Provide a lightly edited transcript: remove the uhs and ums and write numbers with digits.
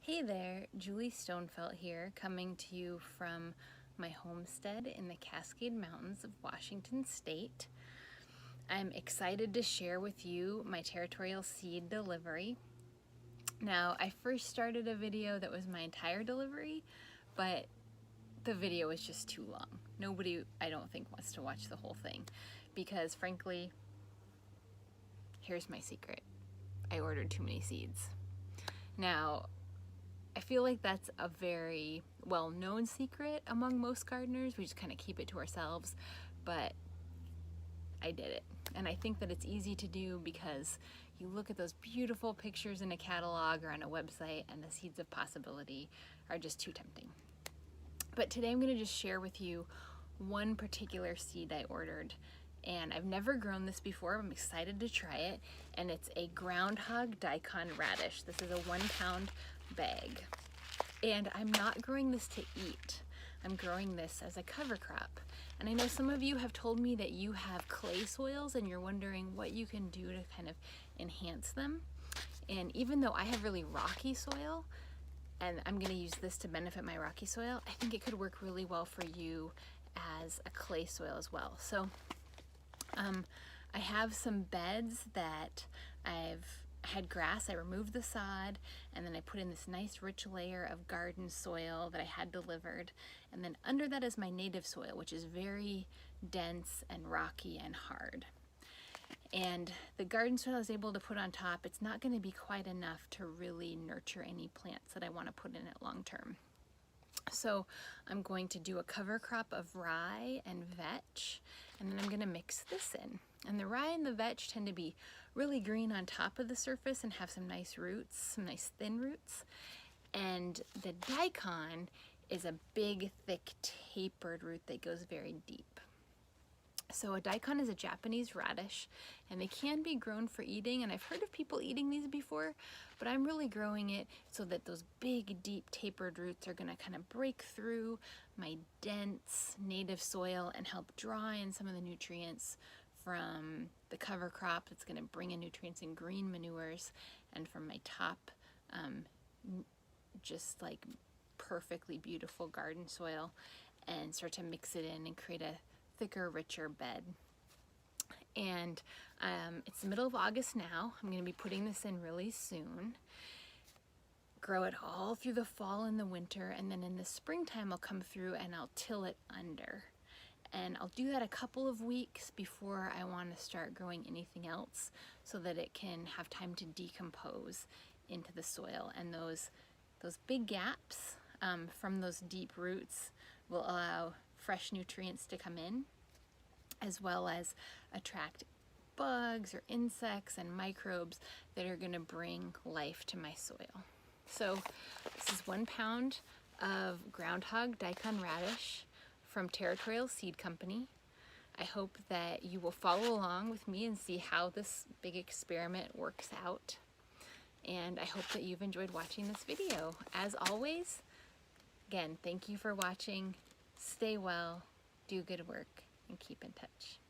Hey there, Julie Stonefelt here, coming to you from my homestead in the Cascade Mountains of Washington State. I'm excited to share with you my territorial seed delivery. Now, I first started a video that was my entire delivery, but the video was just too long. Nobody, I don't think, wants to watch the whole thing because, frankly, here's my secret. I ordered too many seeds. Now, I feel like that's a very well-known secret among most gardeners. We just kind of keep it to ourselves, but I did it. And I think that it's easy to do because you look at those beautiful pictures in a catalog or on a website and the seeds of possibility are just too tempting. But today I'm going to just share with you one particular seed I ordered. And I've never grown this before. I'm excited to try it. And it's a groundhog Daikon radish. This is a 1 pound bag. And I'm not growing this to eat. I'm growing this as a cover crop. And I know some of you have told me that you have clay soils and you're wondering what you can do to kind of enhance them. And even though I have really rocky soil, and I'm gonna use this to benefit my rocky soil, I think it could work really well for you as a clay soil as well. So I have some beds that I've had grass. I removed the sod and then I put in this nice rich layer of garden soil that I had delivered. And then under that is my native soil, which is very dense and rocky and hard. And the garden soil I was able to put on top, it's not going to be quite enough to really nurture any plants that I want to put in it long term. So I'm going to do a cover crop of rye and vetch, and then I'm going to mix this in. And the rye and the vetch tend to be really green on top of the surface and have some nice roots, some nice thin roots. And the daikon is a big, thick, tapered root that goes very deep. So a daikon is a Japanese radish, and they can be grown for eating, and I've heard of people eating these before, but I'm really growing it so that those big, deep, tapered roots are gonna kind of break through my dense native soil and help draw in some of the nutrients from the cover crop that's gonna bring in nutrients in green manures, and from my top, just like perfectly beautiful garden soil, and start to mix it in and create a thicker, richer bed. And it's the middle of August now. I'm going to be putting this in really soon. Grow it all through the fall and the winter, and then in the springtime I'll come through and I'll till it under. And I'll do that a couple of weeks before I want to start growing anything else so that it can have time to decompose into the soil. And those big gaps from those deep roots will allow fresh nutrients to come in, as well as attract bugs or insects and microbes that are going to bring life to my soil. So this is 1 pound of groundhog daikon radish from Territorial Seed Company. I hope that you will follow along with me and see how this big experiment works out. And I hope that you've enjoyed watching this video. As always, again, thank you for watching. Stay well, do good work, and keep in touch.